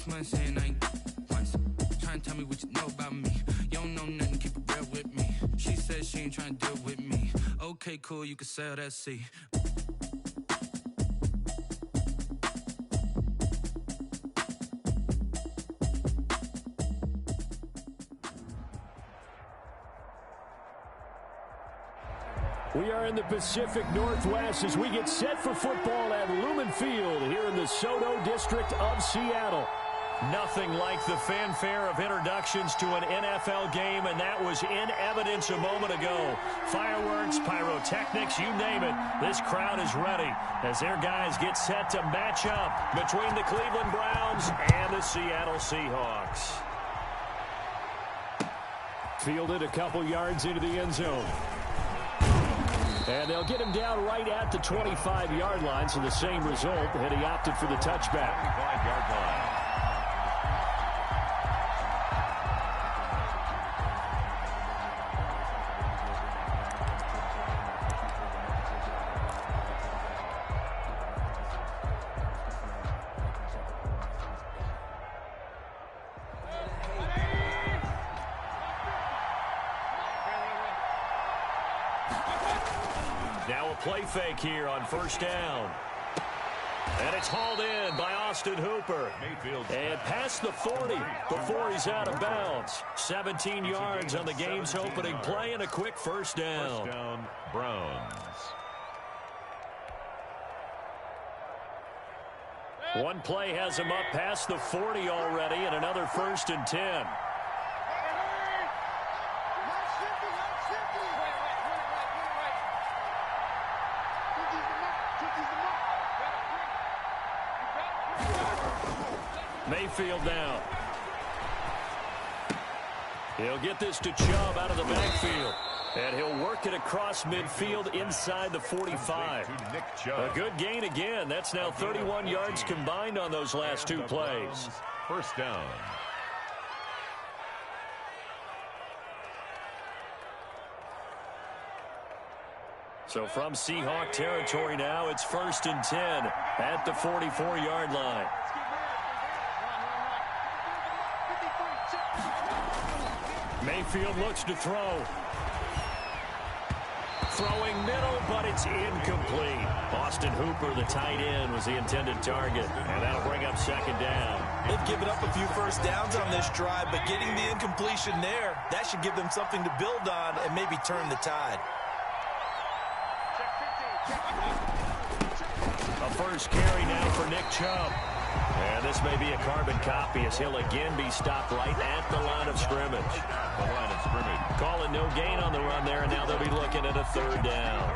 6 months in, I ain't once. Trying to tell me what you know about me. You don't know nothing, keep it real with me. She said she ain't trying to deal with me. Okay, cool, you can sell that seat. We are in the Pacific Northwest as we get set for football at Lumen Field here in the Soto District of Seattle. Nothing like the fanfare of introductions to an NFL game, and that was in evidence a moment ago. Fireworks, pyrotechnics, you name it. This crowd is ready as their guys get set to match up between the Cleveland Browns and the Seattle Seahawks. Fielded a couple yards into the end zone. And they'll get him down right at the 25-yard line, so the same result, and he opted for the touchback. 25-yard line. Now a play fake here on first down. And it's hauled in by Austin Hooper. And past the 40 before he's out of bounds. 17 yards on the game's opening play and a quick first down. First down, Browns. One play has him up past the 40 already, and another 1st and 10. Mayfield now. He'll get this to Chubb out of the backfield. And he'll work it across midfield inside the 45. A good gain again. That's now 31 yards combined on those last two plays. First down. So from Seahawk territory now, it's 1st and 10 at the 44-yard line. Mayfield looks to throw. Throwing middle, but it's incomplete. Austin Hooper, the tight end, was the intended target. And that'll bring up 2nd down. They've given up a few first downs on this drive, but getting the incompletion there, that should give them something to build on and maybe turn the tide. A first carry now for Nick Chubb. And this may be a carbon copy as he'll again be stopped right at the line of scrimmage. The line of scrimmage. Calling no gain on the run there, and now they'll be looking at a 3rd down.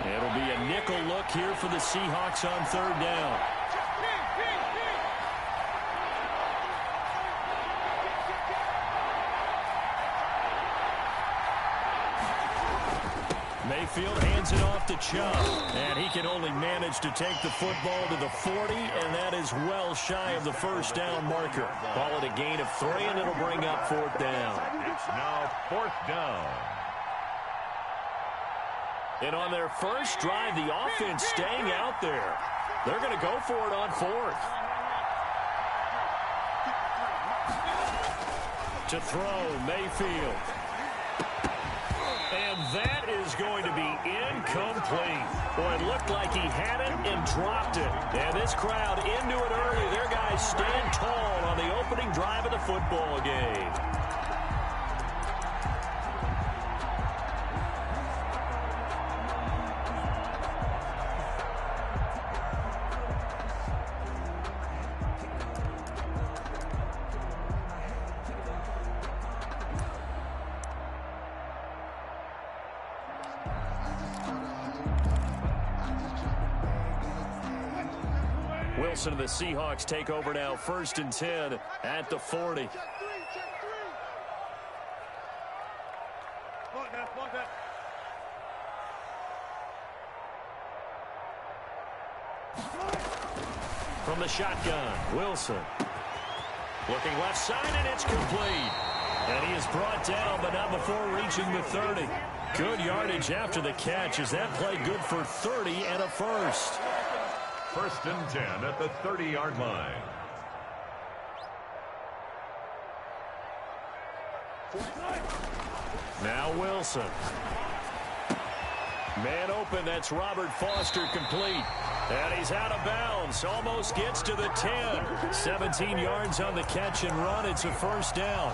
It'll be a nickel look here for the Seahawks on 3rd down. Mayfield hands it off to Chubb, and he can only manage to take the football to the 40, and that is well shy of the first down marker. Call it a gain of 3, and it'll bring up 4th down. It's now 4th down. And on their first drive, the offense staying out there. They're going to go for it on 4th. To throw, Mayfield. And that is going to be incomplete. Boy, it looked like he had it and dropped it. And this crowd into it early. Their guys stand tall on the opening drive of the football game. Wilson and the Seahawks take over now, 1st and 10 at the 40. From the shotgun, Wilson. Looking left side, and it's complete. And he is brought down, but not before reaching the 30. Good yardage after the catch. Is that play good for 30 and a first? 1st and 10 at the 30-yard line. Now Wilson. Man open, that's Robert Foster complete. And he's out of bounds, almost gets to the 10. 17 yards on the catch and run. It's a first down.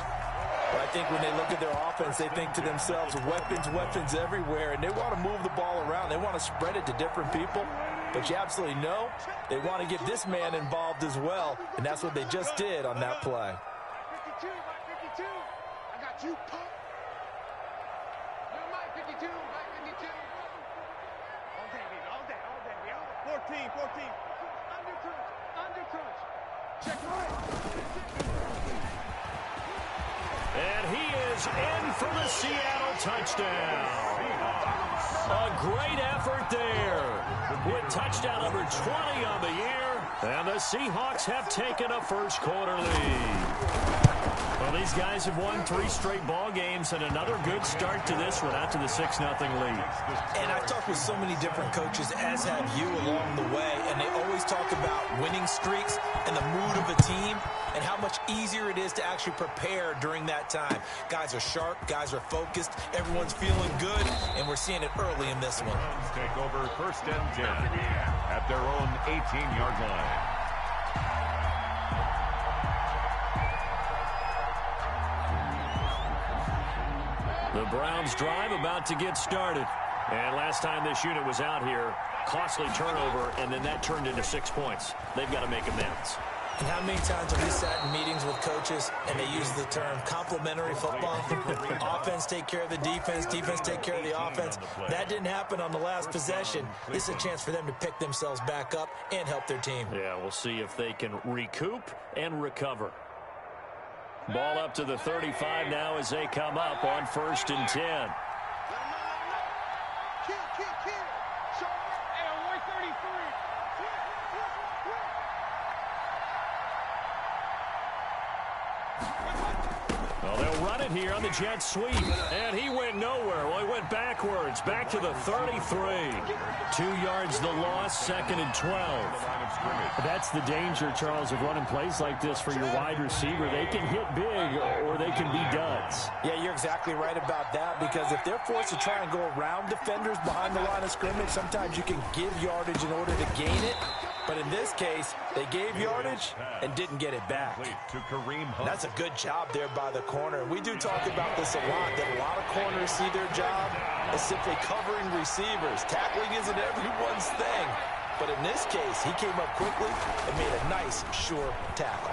Well, I think when they look at their offense, they think to themselves, weapons everywhere, and they want to move the ball around. They want to spread it to different people. But you absolutely know they want to get this man involved as well, and that's what they just did on that play. 52, 52. I got you, punk. You're my 52, my 52. All day, baby, all day, all day. We all 14, 14. Under crunch. Check right. And he is in for the Seattle touchdown. A great effort there. With touchdown number 20 on the year. And the Seahawks have taken a first quarter lead. Well, these guys have won 3 straight ball games and another good start to this one out to the 6-0 lead. And I've talked with so many different coaches, as have you, along the way, and they always talk about winning streaks and the mood of a team and how much easier it is to actually prepare during that time. Guys are sharp, guys are focused, everyone's feeling good, and we're seeing it early in this one. Take over 1st and 10 at their own 18-yard line. The Browns drive about to get started. And last time this unit was out here, costly turnover, and then that turned into 6 points. They've got to make amends. And how many times have we sat in meetings with coaches and they use the term complementary football? Offense take care of the defense, defense take care of the offense. That didn't happen on the last possession. This is a chance for them to pick themselves back up and help their team. Yeah, we'll see if they can recoup and recover. Ball up to the 35 now as they come up on 1st and 10. Kill. Show and 133. Well, they'll run it here on the jet sweep. And he went nowhere. Well, he went backwards. Back to the 33. 2 yards the loss, 2nd and 12. That's the danger, Charles, of running plays like this for your wide receiver. They can hit big or they can be duds. Yeah, you're exactly right about that, because if they're forced to try and go around defenders behind the line of scrimmage, sometimes you can give yardage in order to gain it. But in this case, they gave yardage and didn't get it back. That's a good job there by the corner. We do talk about this a lot, that a lot of corners see their job as simply covering receivers. Tackling isn't everyone's thing. But in this case, he came up quickly and made a nice, sure tackle.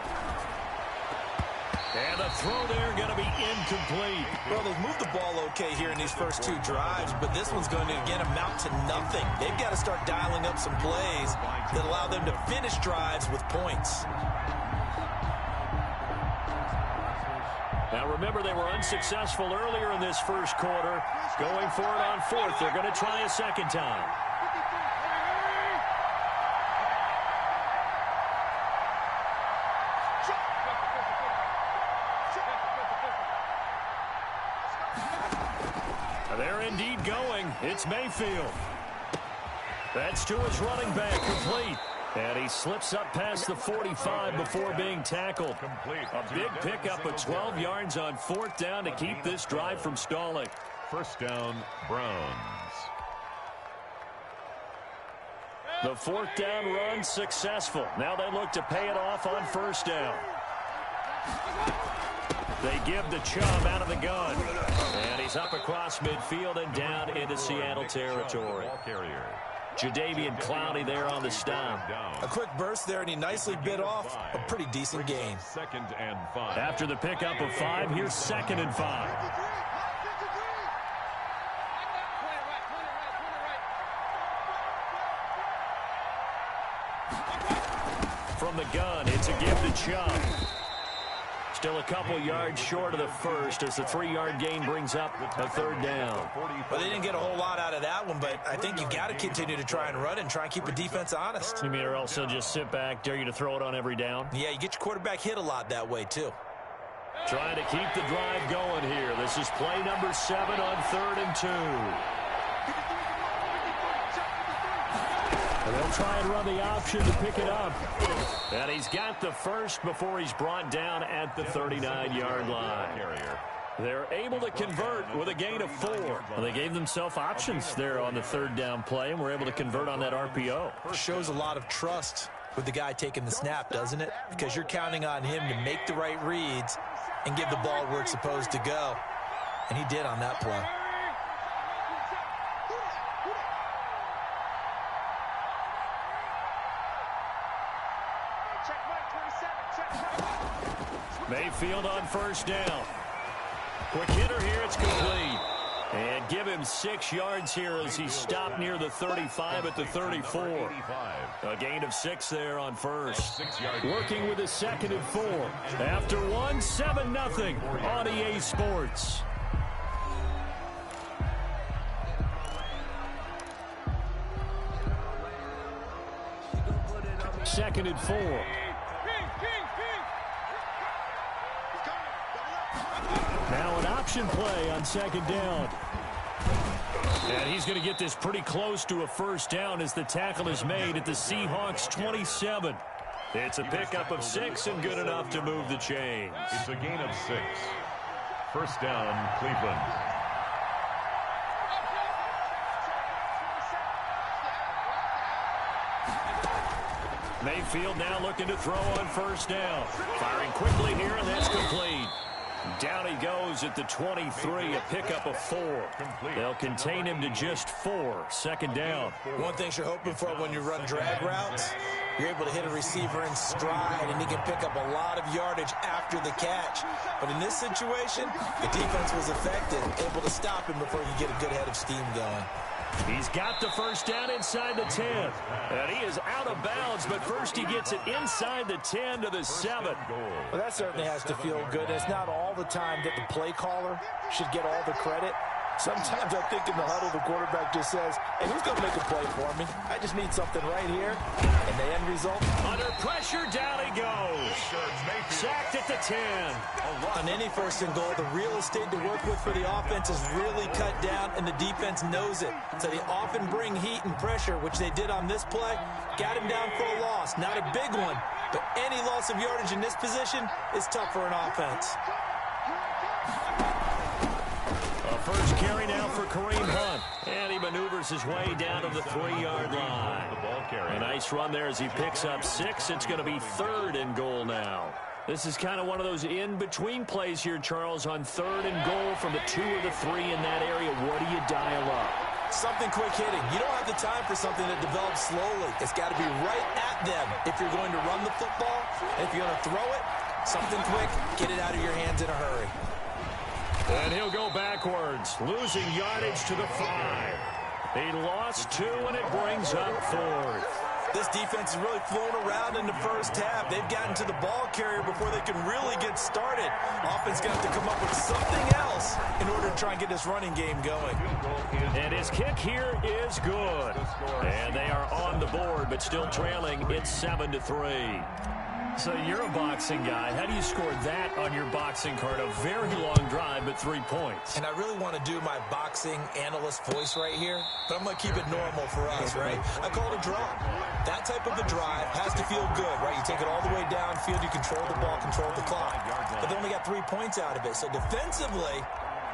And the throw there going to be incomplete. Well, they've moved the ball okay here in these first 2 drives, but this one's going to, again, amount to nothing. They've got to start dialing up some plays that allow them to finish drives with points. Now, remember, they were unsuccessful earlier in this first quarter. Going for it on 4th. They're going to try a second time. They're indeed going. It's Mayfield. That's to his running back, complete. And he slips up past the 45 before being tackled. A big pickup of 12 yards on 4th down to keep this drive from stalling. 1st down, Browns. The 4th down run successful. Now they look to pay it off on 1st down. They give the Chubb out of the gun. And he's up across midfield and down into Seattle territory. Jadeveon Clowney there on the stop. A quick burst there, and he nicely bit off a pretty decent gain. 2nd and 5. After the pickup of 5, here's 2nd and 5. From the gun, it's a give to Chubb. Still a couple yards short of the first as the 3-yard gain brings up a 3rd down. Well, they didn't get a whole lot out of that one, but I think you got to continue to try and run and try and keep the defense honest. You mean, or else they'll just sit back, dare you to throw it on every down? Yeah, you get your quarterback hit a lot that way, too. Trying to keep the drive going here. This is play number 7 on 3rd and 2. And they'll try and run the option to pick it up. And he's got the first before he's brought down at the 39-yard line. They're able to convert with a gain of 4. Well, they gave themselves options there on the 3rd down play, and were able to convert on that RPO. Shows a lot of trust with the guy taking the snap, doesn't it? Because you're counting on him to make the right reads and give the ball where it's supposed to go. And he did on that play. Mayfield on 1st down. Quick hitter here, it's complete. And give him 6 yards here as he stopped near the 35 at the 34. A gain of 6 there on 1st. Working with a 2nd and 4. After 1, 7-0 on EA Sports. Second and 4. Now an option play on 2nd down. And he's going to get this pretty close to a 1st down as the tackle is made at the Seahawks 27. It's a pickup of 6 and good enough to move the chains. It's a gain of 6. 1st down, Cleveland. Mayfield now looking to throw on 1st down. Firing quickly here, and that's complete. Down he goes at the 23, a pickup of 4. They'll contain him to just 4. 2nd down. One thing you're hoping for when you run drag routes, you're able to hit a receiver in stride, and he can pick up a lot of yardage after the catch. But in this situation, the defense was effective, able to stop him before you get a good head of steam going. He's got the 1st down inside the 10. And he is out of bounds, but first he gets it inside the 10 to the 7. Well, that certainly has to feel good. It's not all the time that the play caller should get all the credit. Sometimes I think in the huddle, the quarterback just says, hey, who's going to make a play for me? I just need something right here. And the end result? Under pressure, down he goes. Sacked at the 10. On any 1st and goal, the real estate to work with for the offense is really cut down, and the defense knows it. So they often bring heat and pressure, which they did on this play. Got him down for a loss. Not a big one, but any loss of yardage in this position is tough for an offense. First carry now for Kareem Hunt. And he maneuvers his way down to the 3-yard line. A nice run there as he picks up 6. It's going to be 3rd and goal now. This is kind of one of those in-between plays here, Charles, on 3rd and goal from the 2 or the 3 in that area. What do you dial up? Something quick hitting. You don't have the time for something that develops slowly. It's got to be right at them if you're going to run the football. And if you're going to throw it, something quick, get it out of your hands in a hurry. And he'll go backwards, losing yardage to the 5. He lost 2, and it brings up 4th. This defense has really flown around in the 1st half. They've gotten to the ball carrier before they can really get started. Offense got to come up with something else in order to try and get this running game going. And his kick here is good. And they are on the board, but still trailing. It's 7-3. So you're a boxing guy. How do you score that on your boxing card? A very long drive, but 3 points. And I really want to do my boxing analyst voice right here, but I'm going to keep it normal for us, right? I call it a draw. That type of a drive has to feel good, right? You take it all the way downfield, you control the ball, control the clock. But they only got 3 points out of it. So defensively,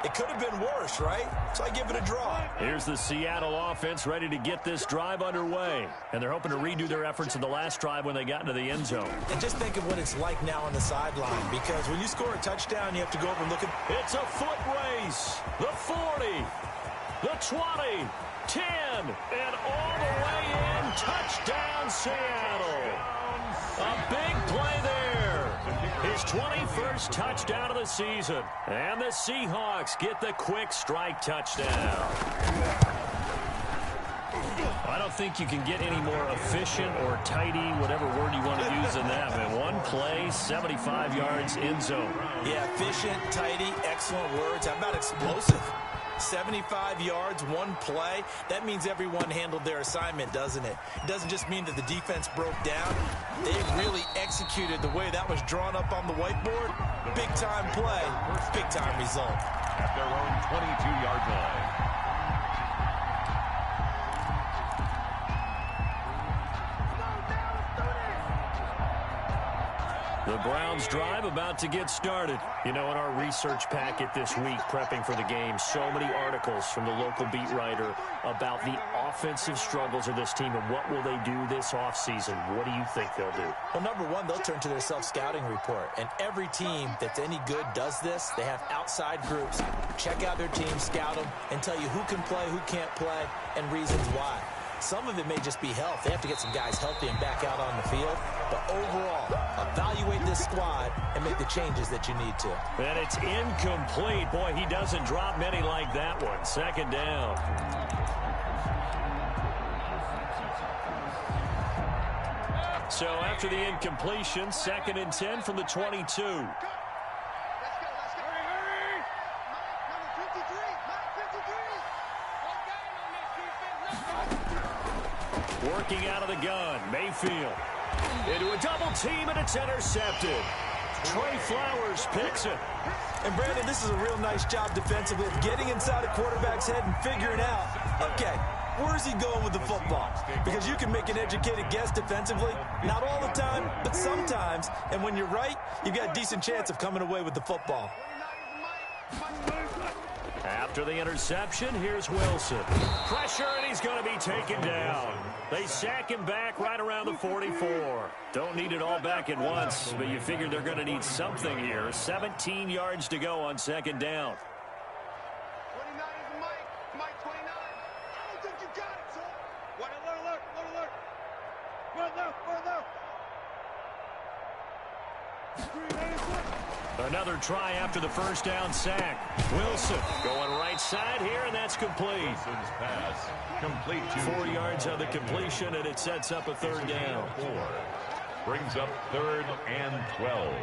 it could have been worse, right? So I give it a draw. Here's the Seattle offense ready to get this drive underway. And they're hoping to redo their efforts in the last drive when they got into the end zone. And just think of what it's like now on the sideline, because when you score a touchdown, you have to go over and look at... It's a foot race. The 40, the 20, 10, and all the way in. Touchdown, Seattle. A big play there. His 21st touchdown of the season. And the Seahawks get the quick strike touchdown. I don't think you can get any more efficient or tidy, whatever word you want to use in that. Man, one play, 75 yards, end zone. Yeah, efficient, tidy, excellent words. How about explosive? 75 yards, one play. That means everyone handled their assignment, doesn't it? It doesn't just mean that the defense broke down. They really executed the way that was drawn up on the whiteboard. Big-time play, big-time result. At their own 22-yard line. The Browns drive about to get started. You know, in our research packet this week, prepping for the game, so many articles from the local beat writer about the offensive struggles of this team and what will they do this offseason. What do you think they'll do? Well, number one, they'll turn to their self-scouting report. And every team that's any good does this. They have outside groups. Check out their team, scout them, and tell you who can play, who can't play, and reasons why. Some of it may just be health. They have to get some guys healthy and back out on the field. But overall, evaluate this squad and make the changes that you need to. And it's incomplete. Boy, he doesn't drop many like that one. Second down. So after the incompletion, 2nd and 10 from the 22. Working out of the gun, Mayfield. Into a double team, and it's intercepted. Trey Flowers picks it. And, Brandon, this is a real nice job defensively of getting inside a quarterback's head and figuring out, okay, where's he going with the football? Because you can make an educated guess defensively. Not all the time, but sometimes. And when you're right, you've got a decent chance of coming away with the football. After the interception, here's Wilson. Pressure, and he's going to be taken down. They sack him back right around the 44. Don't need it all back at once, but you figure they're going to need something here. 17 yards to go on 2nd down. 29 is Mike. Mike 29. I don't think you got it, son. What alert. Further. Another try after the first down sack. Wilson going right side here, and that's complete. Wilson's pass complete to 4 yards on the completion, and it sets up a 3rd down. 4. Brings up 3rd and 12.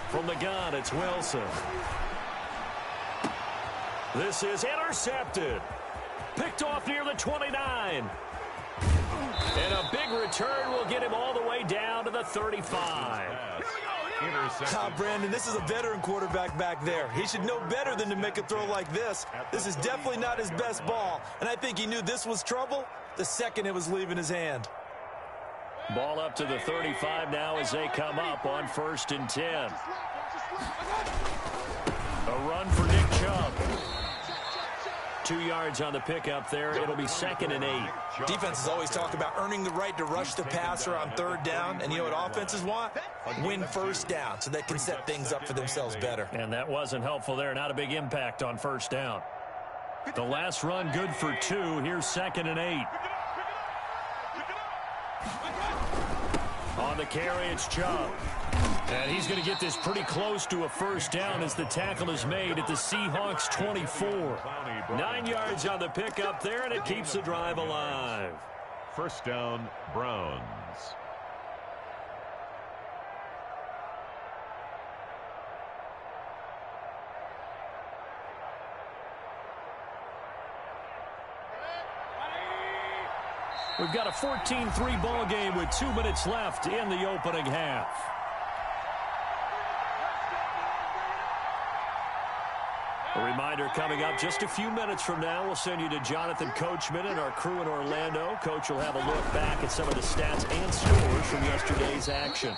From the gun, it's Wilson. This is intercepted. Picked off near the 29. And a big return will get him all the way down to the 35. Brandon, this is a veteran quarterback back there. He should know better than to make a throw like this. This is definitely not his best ball. And I think he knew this was trouble the second it was leaving his hand. Ball up to the 35 now as they come up on 1st and 10. A run for Nick Chubb. 2 yards on the pickup there. It'll be 2nd and 8. Defenses always talk about earning the right to rush the passer on 3rd down. And you know what offenses want? Win 1st down so they can set things up for themselves better. And that wasn't helpful there. Not a big impact on 1st down. The last run good for 2. Here's 2nd and 8. On the carry, it's Chubb. And he's going to get this pretty close to a 1st down as the tackle is made at the Seahawks 24. 9 yards on the pickup there, and it keeps the drive alive. 1st down, Browns. We've got a 14-3 ball game with 2 minutes left in the opening half. A reminder coming up just a few minutes from now. We'll send you to Jonathan Coachman and our crew in Orlando. Coach will have a look back at some of the stats and scores from yesterday's action.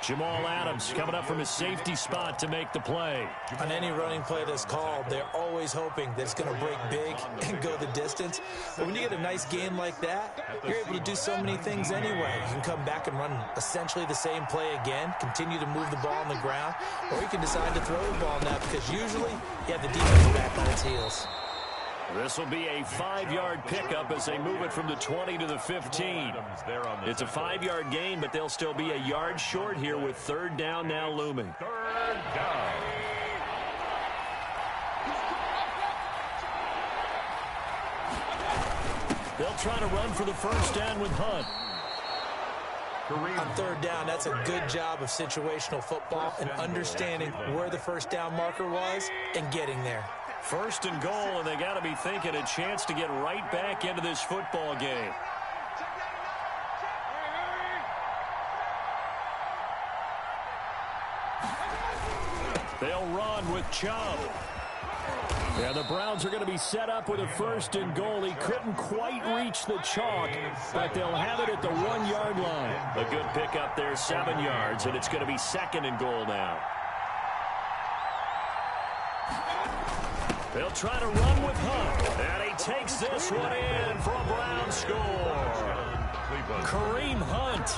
Jamal Adams coming up from his safety spot to make the play. On any running play that's called, they're always hoping that it's going to break big and go the distance. But when you get a nice game like that, you're able to do so many things anyway. You can come back and run essentially the same play again, continue to move the ball on the ground, or you can decide to throw the ball now because usually you have the defense back on its heels. This will be a 5-yard pickup as they move it from the 20 to the 15. It's a 5-yard gain, but they'll still be a yard short here with 3rd down now looming. 3rd down. They'll try to run for the 1st down with Hunt. On third down, that's a good job of situational football and understanding where the first down marker was and getting there. First and goal, and they got to be thinking a chance to get right back into this football game. They'll run with Chubb. Yeah, the Browns are going to be set up with a first and goal. He couldn't quite reach the chalk, but they'll have it at the 1-yard line. A good pickup there, 7 yards, and it's going to be second and goal now. They'll try to run with Hunt, and he takes this one in for a Brown score. Kareem Hunt,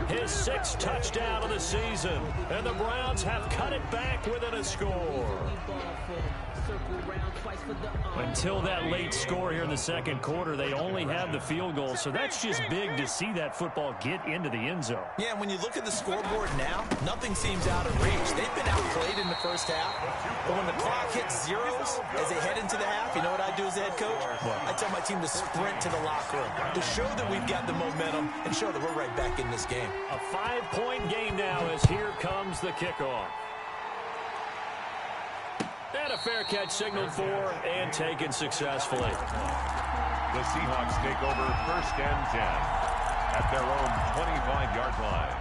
his 6th touchdown of the season, and the Browns have cut it back within a score. Until that late score here in the second quarter, they only had the field goal, so that's just big to see that football get into the end zone. Yeah, and when you look at the scoreboard now, nothing seems out of reach. They've been outplayed in the first half, but when the clock hits zeros as they head into the half, you know what I do as the head coach? I tell my team to sprint to the locker room to show that we've got the momentum and show that we're right back in this game. A 5-point game now as here comes the kickoff. And a fair catch signaled for and taken successfully. The Seahawks take over first and 10 at their own 25-yard line.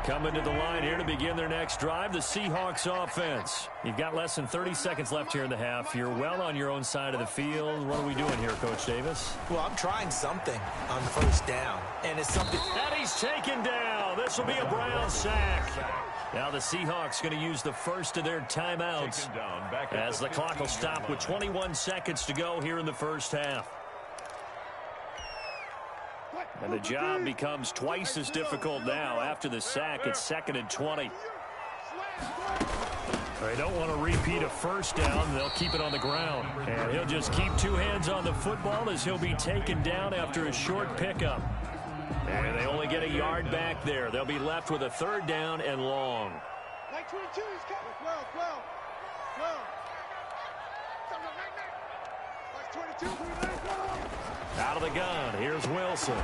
Coming to the line here to begin their next drive, the Seahawks offense. You've got less than 30 seconds left here in the half. You're well on your own side of the field. What are we doing here, Coach Davis? Well, I'm trying something on first down, and it's something. And he's taken down. This will be a Brown sack. Now the Seahawks going to use the first of their timeouts as the clock will stop with 21 seconds to go here in the first half. And the job becomes twice as difficult now. After the sack, it's 2nd and 20. They don't want to repeat a first down. They'll keep it on the ground. And he'll just keep 2 hands on the football as he'll be taken down after a short pickup. And they only get a yard back there. They'll be left with a 3rd down and long. Like 22, he's coming. 12. Like 22, Out of the gun, here's Wilson.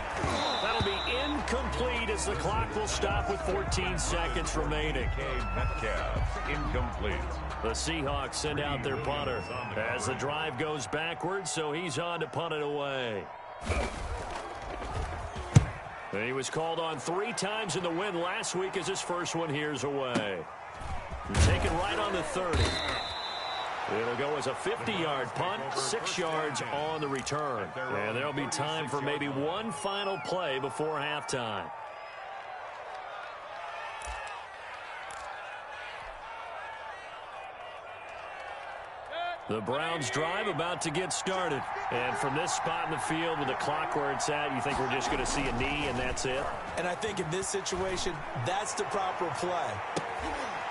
That'll be incomplete as the clock will stop with 14 seconds remaining. Metcalf, incomplete. The Seahawks send out their punter as the drive goes backwards, so he's on to punt it away. He was called on 3 times in the win last week as his first one here's away. Taken right on the 30. It'll go as a 50-yard punt, 6 yards on the return. And there'll be time for maybe one final play before halftime. The Browns drive about to get started. And from this spot in the field with the clock where it's at, you think we're just going to see a knee and that's it? And I think in this situation, that's the proper play.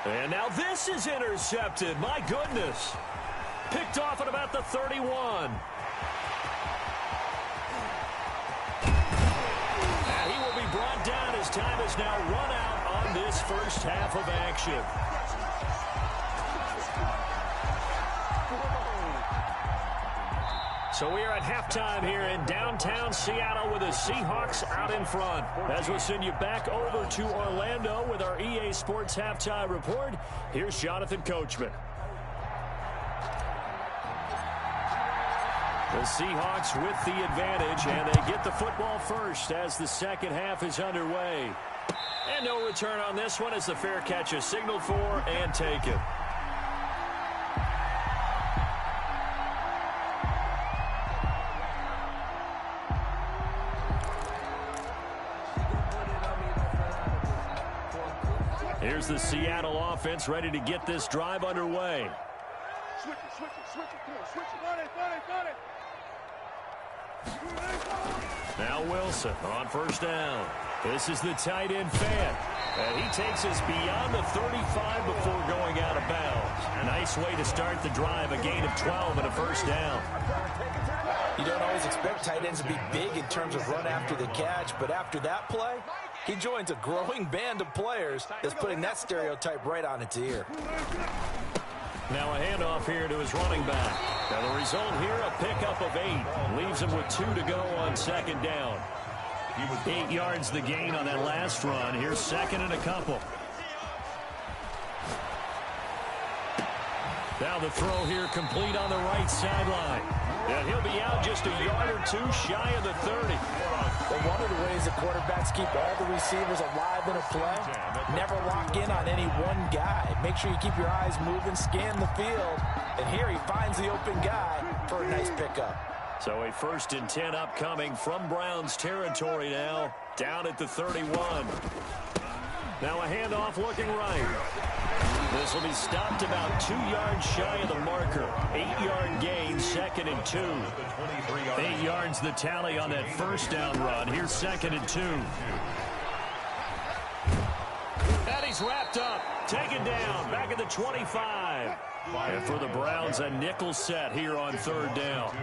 And now this is intercepted. My goodness. Picked off at about the 31. And he will be brought down as time is now run out on this first half of action. So we are at halftime here in downtown Seattle with the Seahawks out in front. As we'll send you back over to Orlando with our EA Sports Halftime Report, here's Jonathan Coachman. The Seahawks with the advantage, and they get the football first as the second half is underway. And no return on this one as the fair catch is signaled for and taken. Here's the Seattle offense ready to get this drive underway. Switch it. Come on, switch it. Now Wilson on first down. This is the tight end Fan. And he takes us beyond the 35 before going out of bounds. A nice way to start the drive, a gain of 12 and a first down. You don't always expect tight ends to be big in terms of run after the catch, but after that play, he joins a growing band of players that's putting that stereotype right on its ear. Now a handoff here to his running back. Now the result here, a pickup of 8. Leaves him with 2 to go on second down. 8 yards the gain on that last run. Here's second and a couple. Now the throw here complete on the right sideline. And he'll be out just a yard or two shy of the 30. But one of the ways the quarterbacks keep all the receivers alive in a play, never lock in on any one guy. Make sure you keep your eyes moving, scan the field. And here he finds the open guy for a nice pickup. So a 1st and 10 upcoming from Browns territory now, down at the 31. Now a handoff looking right. This will be stopped about 2 yards shy of the marker. 8-yard gain, 2nd and 2. 8 yards the tally on that first down run. Here's 2nd and 2. And he's wrapped up. Taken down. Back at the 25. And for the Browns, a nickel set here on 3rd down.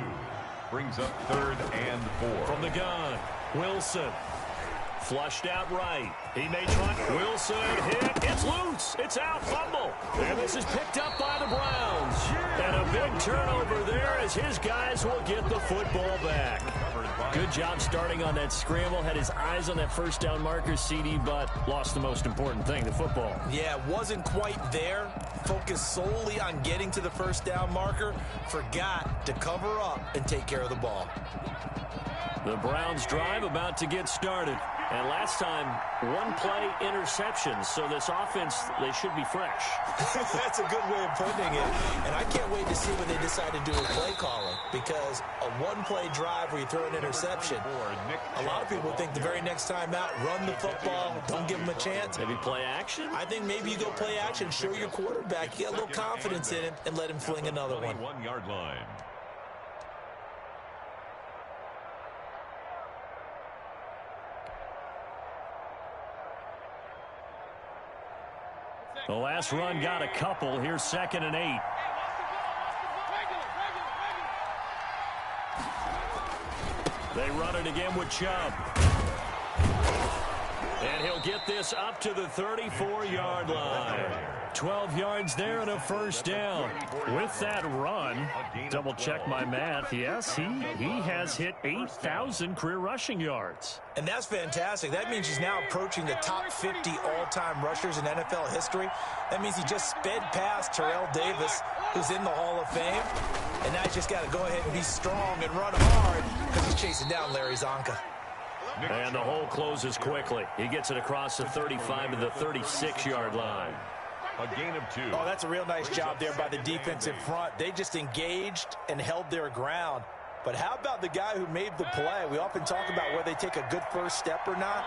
Brings up 3rd and 4. From the gun, Wilson. Flushed out right. He may try. Wilson hit. It's loose. It's out. Fumble. And this is picked up by the Browns. And a big turnover there as his guys will get the football back. Good job starting on that scramble. Had his eyes on that first down marker, CD, but lost the most important thing, the football. Yeah, wasn't quite there. Focused solely on getting to the first down marker. Forgot to cover up and take care of the ball. The Browns drive about to get started. And last time, 1-play interceptions. So this offense, they should be fresh. That's a good way of putting it. And I can't wait to see what they decide to do with play calling. Because a 1-play drive where you throw an interception, a lot of people think the very next time out, run the football, don't give them a chance. Maybe play action? I think maybe you go play action, show your quarterback, you get a little confidence in him, and let him fling another one. 1-yard line. The last run got a couple. Here's 2nd and 8. They run it again with Chubb. And he'll get this up to the 34-yard line. 12 yards there and a first down. With that run, double check my math. Yes, he has hit 8,000 career rushing yards. And that's fantastic. That means he's now approaching the top 50 all-time rushers in NFL history. That means he just sped past Terrell Davis, who's in the Hall of Fame. And now he's just got to go ahead and be strong and run hard because he's chasing down Larry Zonka. And the hole closes quickly. He gets it across the 35 to the 36-yard line. A gain of 2. Oh, that's a real nice job there by the defensive front. They just engaged and held their ground. But how about the guy who made the play? We often talk about whether they take a good first step or not.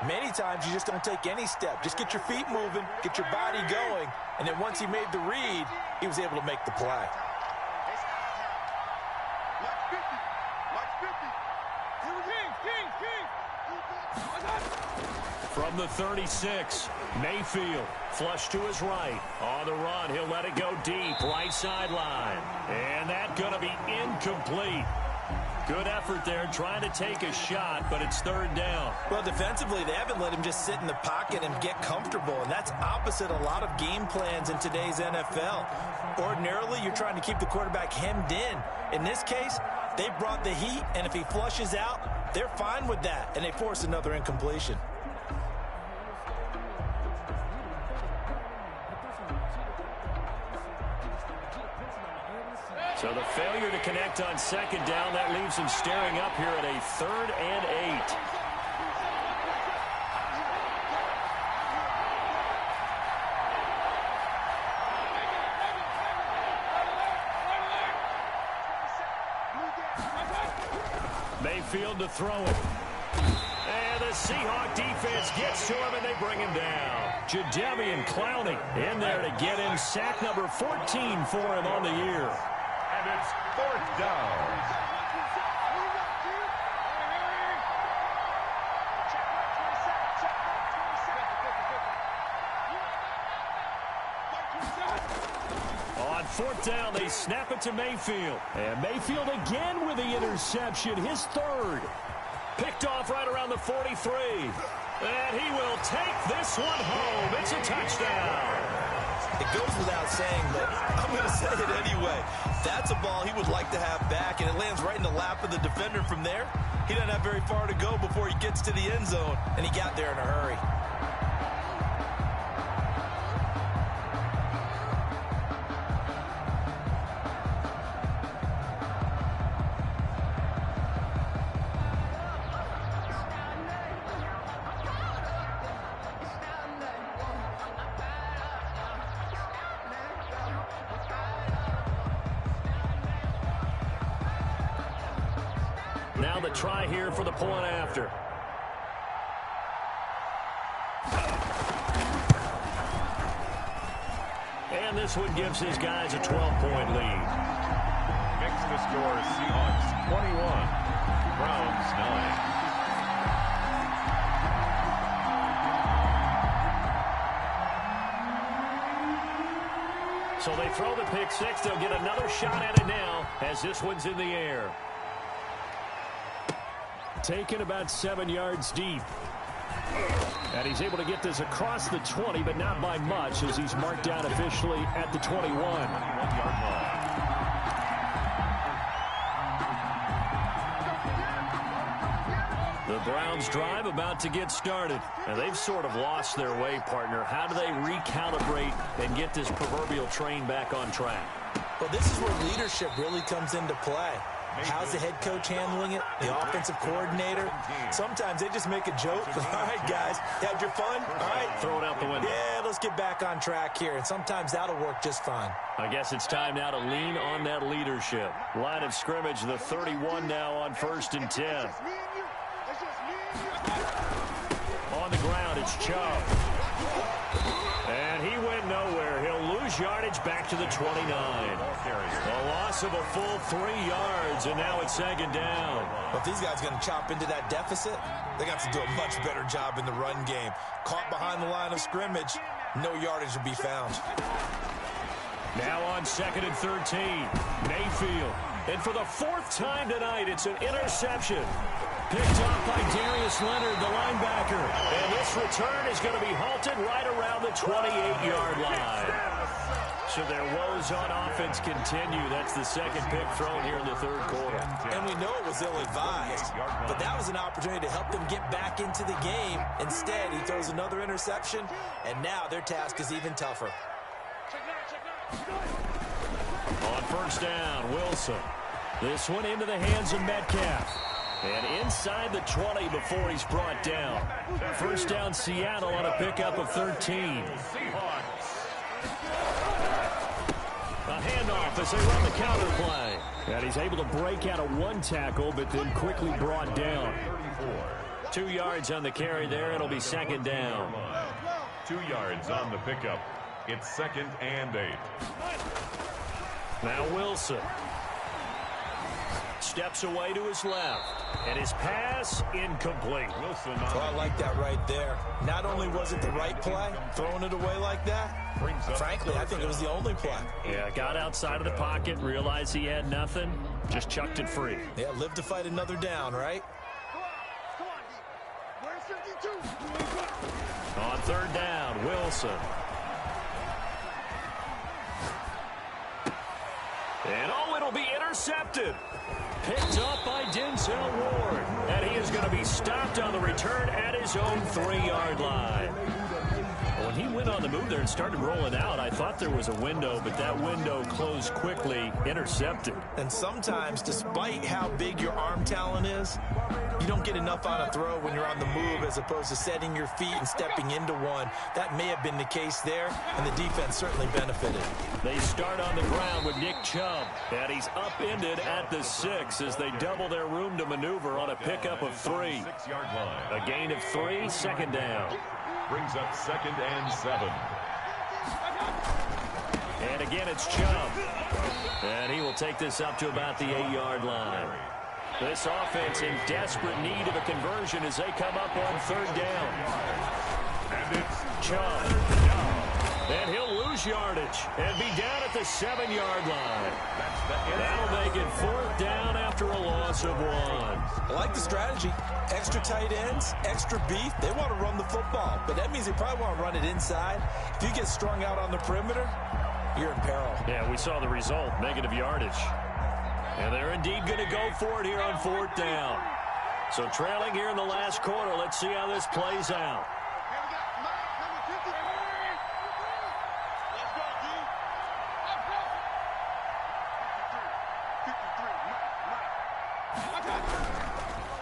Many times you just don't take any step. Just get your feet moving, get your body going, and then once he made the read, he was able to make the play. From the 36, Mayfield, flush to his right. On the run, he'll let it go deep, right sideline. And that's going to be incomplete. Good effort there, trying to take a shot, but it's 3rd down. Well, defensively, they haven't let him just sit in the pocket and get comfortable, and that's opposite a lot of game plans in today's NFL. Ordinarily, you're trying to keep the quarterback hemmed in. In this case, they brought the heat, and if he flushes out, they're fine with that, and they force another incompletion. So the failure to connect on 2nd down, that leaves him staring up here at a 3rd and 8. Mayfield to throw it. And the Seahawk defense gets to him, and they bring him down. Jadeveon Clowney in there to get him. Sack number 14 for him on the year. And it's 4th down. On 4th down, they snap it to Mayfield. And Mayfield again with the interception, his 3rd. Picked off right around the 43. And he will take this one home. It's a touchdown. It goes without saying, but I'm going to say it anyway. That's a ball he would like to have back, and it lands right in the lap of the defender from there. He doesn't have very far to go before he gets to the end zone, and he got there in a hurry. Now the try here for the point after. And this one gives his guys a 12-point lead. Makes the score Seahawks 21, Browns 9. So they throw the pick six. They'll get another shot at it now as this one's in the air. Taken about 7 yards deep. And he's able to get this across the 20, but not by much as he's marked down officially at the 21. 21-yard line. The Browns drive about to get started. And they've sort of lost their way, partner. How do they recalibrate and get this proverbial train back on track? Well, this is where leadership really comes into play. How's the head coach handling it? The offensive coordinator? Sometimes they just make a joke. All right, guys, had your fun? All right. Throw it out the window. Yeah, let's get back on track here. And sometimes that'll work just fine. I guess it's time now to lean on that leadership. Line of scrimmage, the 31 now on 1st and 10. On the ground, it's Chubb. And he went nowhere. He'll lose yardage back to the 29. A loss of a full 3 yards, and now it's 2nd down. Well, if these guys are going to chop into that deficit, they got to do a much better job in the run game. Caught behind the line of scrimmage, no yardage will be found. Now on 2nd and 13, Mayfield. And for the 4th time tonight, it's an interception. Picked off by Darius Leonard, the linebacker. And this return is going to be halted right around the 28-yard line. So their woes on offense continue. That's the 2nd pick thrown here in the 3rd quarter. And we know it was ill-advised, but that was an opportunity to help them get back into the game. Instead, he throws another interception, and now their task is even tougher. On 1st down, Wilson. This one into the hands of Metcalf. And inside the 20 before he's brought down. 1st down, Seattle on a pickup of 13. A handoff as they run the counter play. And he's able to break out of 1 tackle, but then quickly brought down. 2 yards on the carry there. It'll be 2nd down. 2 yards on the pickup. It's 2nd and 8. Now Wilson. Steps away to his left. And his pass incomplete. Wilson. Well, I like that right there. Not only was it the right play, throwing it away like that, frankly, I think it was the only play. Yeah, got outside of the pocket, realized he had nothing, just chucked it free. Yeah, live to fight another down, right? On 3rd down, Wilson. And it'll be intercepted. Picked up by Denzel Ward. And he is going to be stopped on the return at his own 3-yard line. When he went on the move there and started rolling out, I thought there was a window, but that window closed quickly, intercepted. And sometimes, despite how big your arm talent is, you don't get enough on a throw when you're on the move as opposed to setting your feet and stepping into one. That may have been the case there, and the defense certainly benefited. They start on the ground with Nick Chubb, and he's upended at the 6 as they double their room to maneuver on a pickup of 3. 6-yard line. A gain of 3, 2nd down. Brings up 2nd and 7. And again, it's Chubb. And he will take this up to about the 8-yard line. This offense in desperate need of a conversion as they come up on 3rd down. And it's Chubb. And he'll lose yardage and be down at the 7-yard line. That'll make it 4th down after a loss of 1. I like the strategy. Extra tight ends, extra beef. They want to run the football, but that means they probably want to run it inside. If you get strung out on the perimeter, you're in peril. Yeah, we saw the result, negative yardage. And they're indeed going to go for it here on 4th down. So trailing here in the last quarter. Let's see how this plays out.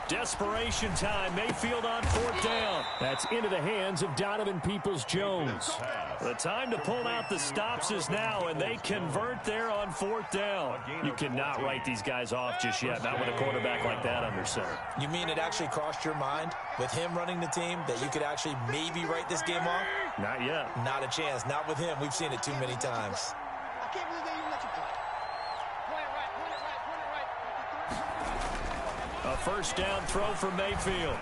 Desperation time. Mayfield on 4th down. That's into the hands of Donovan Peoples-Jones. The time to pull out the stops is now, and they convert there on 4th down. You cannot write these guys off just yet, not with a quarterback like that under center. You mean it actually crossed your mind with him running the team that you could actually maybe write this game off? Not yet. Not a chance. Not with him. We've seen it too many times. I can't believe they even let you play. Point it right, point it right, point it right. A first down throw for Mayfield.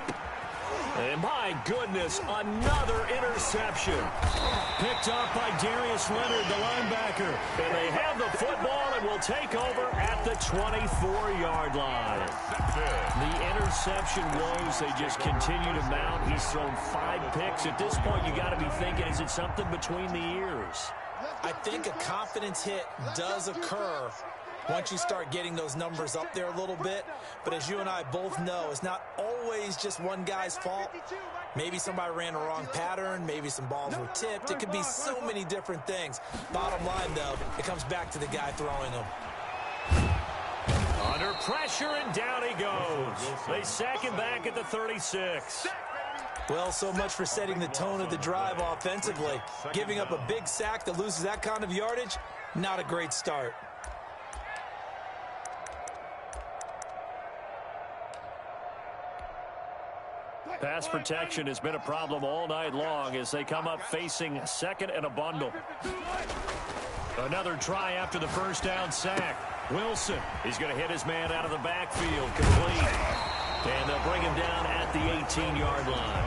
And my goodness, another interception. Picked up by Darius Leonard, the linebacker. And they have the football and will take over at the 24-yard line. The interception woes, they just continue to mount. He's thrown 5 picks. At this point, you got to be thinking, is it something between the ears? I think a confidence hit does occur once you start getting those numbers up there a little bit. But as you and I both know, it's not always just one guy's fault. Maybe somebody ran a wrong pattern. Maybe some balls were tipped. It could be so many different things. Bottom line, though, it comes back to the guy throwing them. Under pressure, and down he goes. They sack him back at the 36. Well, so much for setting the tone of the drive offensively. Giving up a big sack that loses that kind of yardage, not a great start. Pass protection has been a problem all night long as they come up facing second and a bundle. Another try after the first down sack. Wilson, he's going to hit his man out of the backfield, complete. And they'll bring him down at the 18-yard line.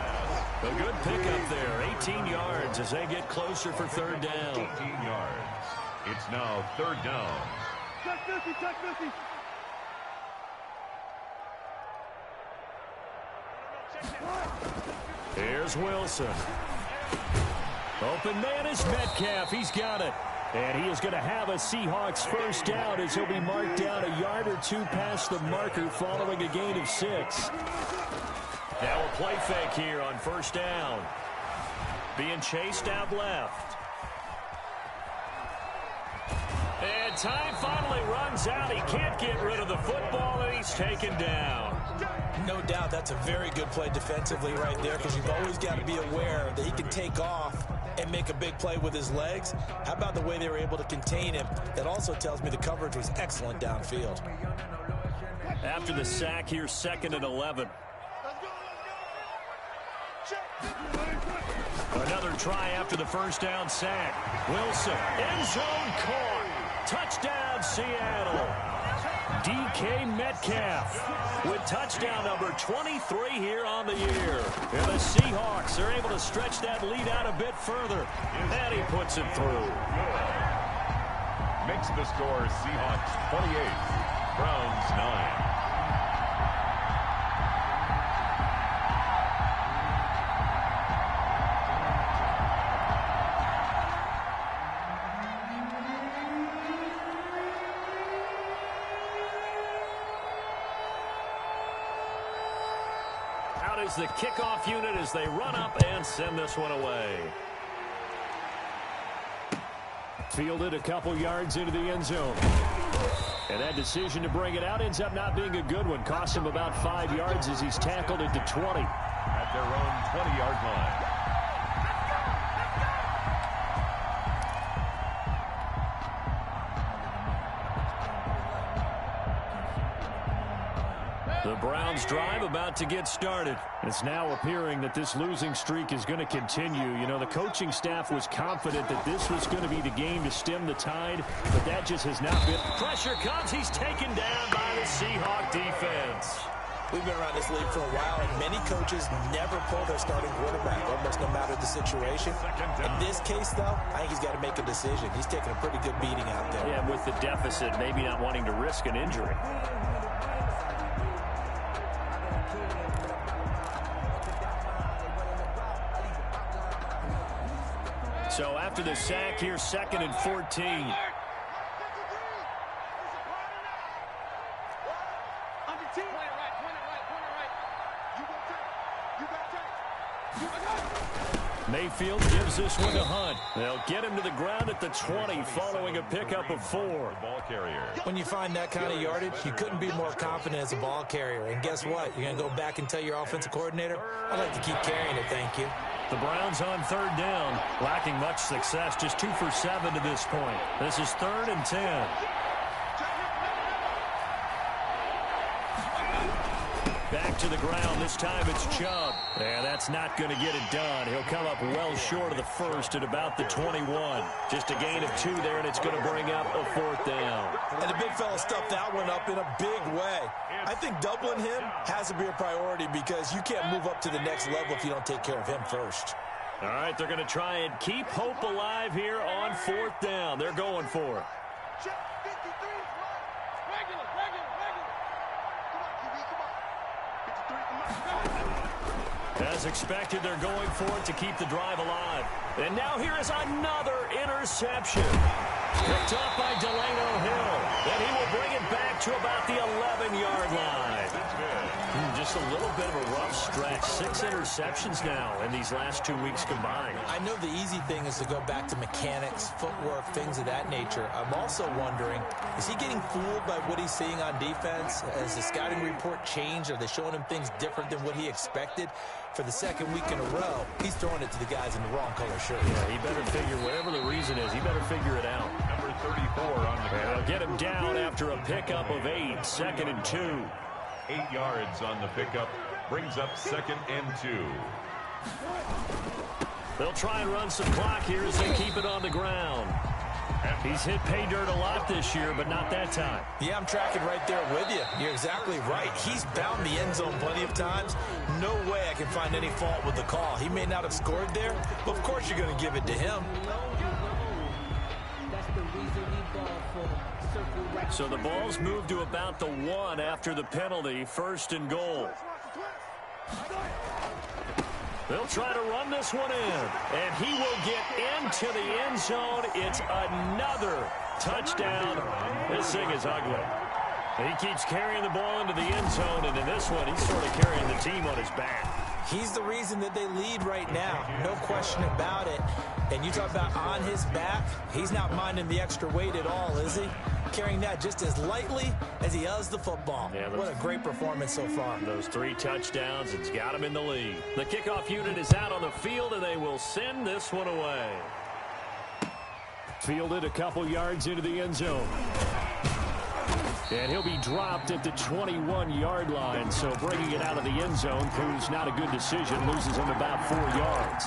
A good pickup there, 18 yards as they get closer for 3rd down. 18 yards. It's now 3rd down. Touch 50, touch 50. Here's Wilson. Open man is Metcalf. He's got it. And he is going to have a Seahawks first down as he'll be marked down a yard or 2 past the marker following a gain of 6. Now a play fake here on 1st down. Being chased out left. And time finally runs out. He can't get rid of the football, and he's taken down. No doubt that's a very good play defensively right there, because you've always got to be aware that he can take off and make a big play with his legs. How about the way they were able to contain him? That also tells me the coverage was excellent downfield. After the sack, here's 2nd and 11. Another try after the first down sack. Wilson, end zone caught. Touchdown, Seattle. DK Metcalf with touchdown number 23 here on the year. And the Seahawks are able to stretch that lead out a bit further. And he puts it through. Makes the score Seahawks 28, Browns 9. Is the kickoff unit as they run up and send this one away. Fielded a couple yards into the end zone. And that decision to bring it out ends up not being a good one. Cost him about 5 yards as he's tackled it to 20. At their own 20-yard line. The Browns drive about to get started. It's now appearing that this losing streak is going to continue. You know, the coaching staff was confident that this was going to be the game to stem the tide, but that just has not been. Pressure comes. He's taken down by the Seahawk defense. We've been around this league for a while, and many coaches never pull their starting quarterback, almost no matter the situation. In this case, though, I think he's got to make a decision. He's taking a pretty good beating out there. Yeah, with the deficit, maybe not wanting to risk an injury. So after the sack, here's 2nd and 14. Mayfield gives this one to Hunt. They'll get him to the ground at the 20 following a pickup of 4. Ball carrier. When you find that kind of yardage, you couldn't be more confident as a ball carrier. And guess what? You're going to go back and tell your offensive coordinator, I'd like to keep carrying it, thank you. The Browns on 3rd down, lacking much success, just 2 for 7 to this point. This is 3rd and 10. Back to the ground. This time it's Chubb. And that's not going to get it done. He'll come up well short of the first at about the 21. Just a gain of 2 there, and it's going to bring up a 4th down. And the big fella stuffed that one up in a big way. I think doubling him has to be a priority because you can't move up to the next level if you don't take care of him first. All right, they're going to try and keep hope alive here on 4th down. They're going for it. As expected, they're going for it to keep the drive alive. And now here is another interception. Picked off by Delano Hill. And he will bring it back to about the 11-yard line. Just a little bit of a rough stretch. 6 interceptions now in these last 2 weeks combined. I know the easy thing is to go back to mechanics, footwork, things of that nature. I'm also wondering, is he getting fooled by what he's seeing on defense? Has the scouting report changed? Are they showing him things different than what he expected? For the 2nd week in a row, he's throwing it to the guys in the wrong color shirt. Yeah, he better figure, whatever the reason is, he better figure it out. Number 34 on the ground. They'll get him down after a pickup of 8, 2nd and 2. 8 yards on the pickup. Brings up 2nd and 2. They'll try and run some clock here as they keep it on the ground. He's hit pay dirt a lot this year, but not that time. Yeah, I'm tracking right there with you. You're exactly right. He's bound the end zone plenty of times. No way I can find any fault with the call. He may not have scored there, but of course you're going to give it to him. So the ball's moved to about the 1 after the penalty. 1st and goal. They'll try to run this one in, and he will get into the end zone. It's another touchdown. This thing is ugly. He keeps carrying the ball into the end zone, and in this one, he's sort of carrying the team on his back. He's the reason that they lead right now. No question about it. And you talk about on his back, he's not minding the extra weight at all, is he? Carrying that just as lightly as he does the football. Yeah, what a great performance so far. Those 3 touchdowns, it's got him in the lead. The kickoff unit is out on the field, and they will send this one away. Fielded a couple yards into the end zone. And he'll be dropped at the 21-yard line, so bringing it out of the end zone proves not a good decision. Loses him about 4 yards.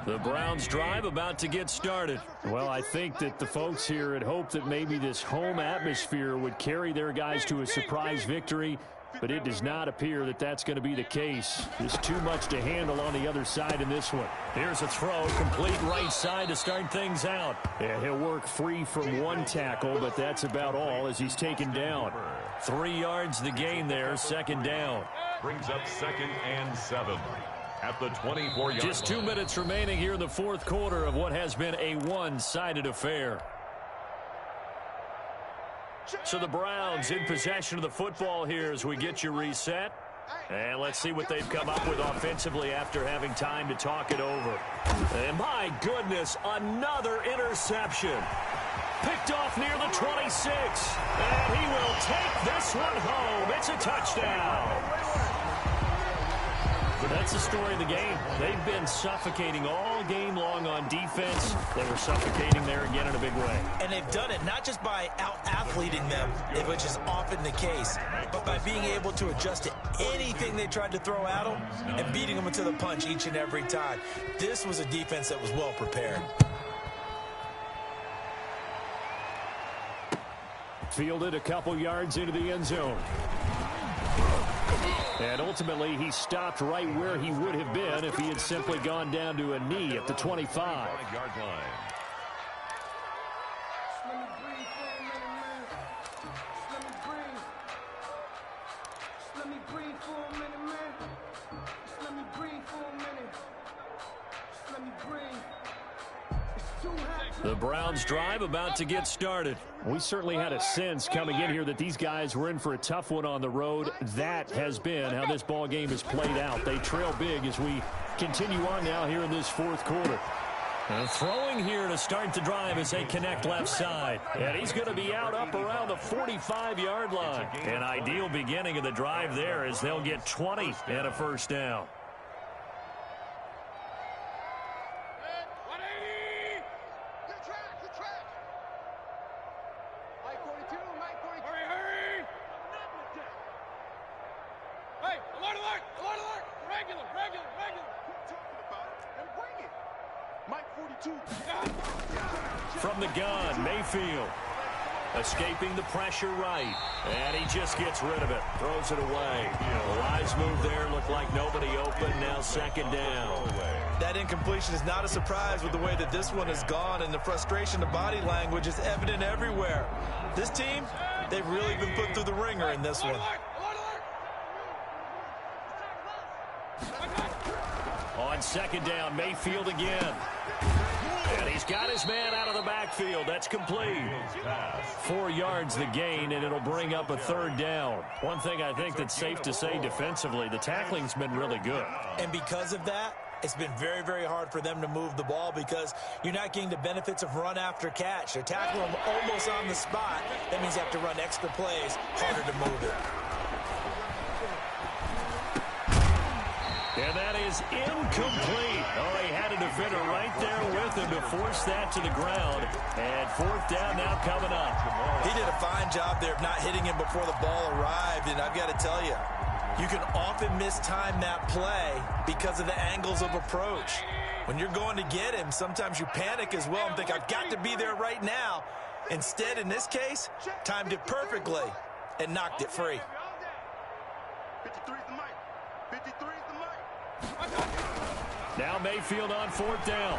The Browns drive about to get started. Well, I think that the folks here had hoped that maybe this home atmosphere would carry their guys to a surprise victory, but it does not appear that that's going to be the case. Just too much to handle on the other side in this one. Here's a throw, complete right side to start things out. And he'll work free from 1 tackle, but that's about all as he's taken down. 3 yards the gain there, 2nd down. Brings up 2nd and 7. At the 24-yard line. Just 2 minutes remaining here in the 4th quarter of what has been a one-sided affair. So the Browns in possession of the football here as we get you reset. And let's see what they've come up with offensively after having time to talk it over. And my goodness, another interception. Picked off near the 26. And he will take this one home. It's a touchdown. That's the story of the game. They've been suffocating all game long on defense. They were suffocating there again in a big way. And they've done it not just by out-athleting them, which is often the case, but by being able to adjust to anything they tried to throw at them and beating them to the punch each and every time. This was a defense that was well prepared. Fielded a couple yards into the end zone. And ultimately, he stopped right where he would have been if he had simply gone down to a knee at the 25. Yard line. It's too hot. The Browns drive about to get started. We certainly had a sense coming in here that these guys were in for a tough one on the road. That has been how this ball game has played out. They trail big as we continue on now here in this fourth quarter. And throwing here to start the drive as they connect left side. And he's going to be out up around the 45-yard line. An ideal beginning of the drive there as they'll get 20 and a first down. From the gun, Mayfield escaping the pressure right, and he just gets rid of it, throws it away. A wise move there, looked like nobody open, now second down. That incompletion is not a surprise with the way that this one has gone, and the frustration of body language is evident everywhere. This team, they've really been put through the ringer in this one. On second down, Mayfield again. And he's got his man out of the backfield. That's complete. 4 yards the gain, and it'll bring up a third down. One thing I think that's safe to say defensively, the tackling's been really good. And because of that, it's been very, very hard for them to move the ball because you're not getting the benefits of run after catch. They're tackling them almost on the spot. That means you have to run extra plays, harder to move it. And that is incomplete. Oh, he had a defender right there with him to force that to the ground. And fourth down now coming up. He did a fine job there of not hitting him before the ball arrived. And I've got to tell you, you can often mistime that play because of the angles of approach. When you're going to get him, sometimes you panic as well and think, I've got to be there right now. Instead, in this case, timed it perfectly and knocked it free. 53's the mic. 53's the mic. Now Mayfield on fourth down.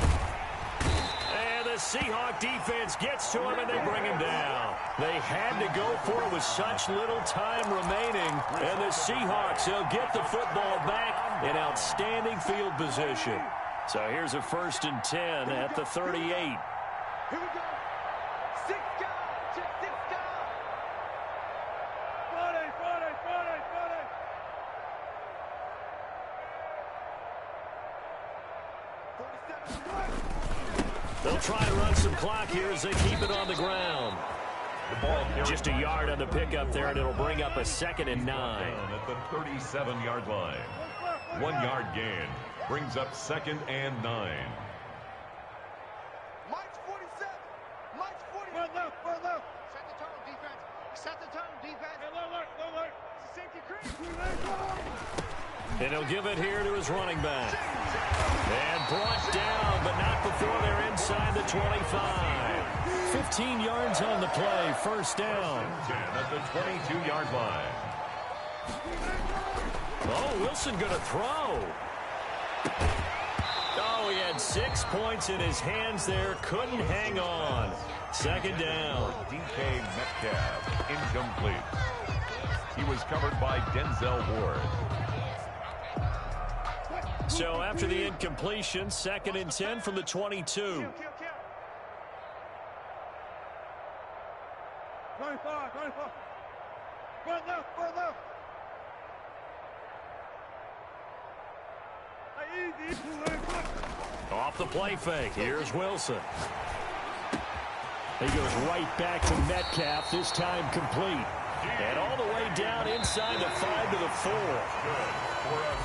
And the Seahawk defense gets to him, and they bring him down. They had to go for it with such little time remaining. And the Seahawks, they'll get the football back in outstanding field position. So here's a 1st and 10 at the 38. Here we go. 6 guys. Check 6 guys. 40. They'll try to run some clock here as they keep it on the ground. The ball Just a yard on the pickup there, and it'll bring up a 2nd and 9. at the 37-yard line. 1 yard gain brings up 2nd and 9. Mike's 47. Mike's 40. One left. Set the tone, defense. Set the tone, defense. Hey, low alert. It's a safety crease. And he'll give it here to his running back. And brought down, but not before they're inside the 25. 15 yards on the play, first down. 10 at the 22-yard line. Oh, Wilson going to throw. Oh, he had 6 points in his hands there. Couldn't hang on. Second down. DK Metcalf, incomplete. He was covered by Denzel Ward. So after the incompletion, 2nd and 10 from the 22. 25. One left. Off the play fake. Here's Wilson. He goes right back to Metcalf, this time complete. And all the way down inside the 5 to the 4. Good for a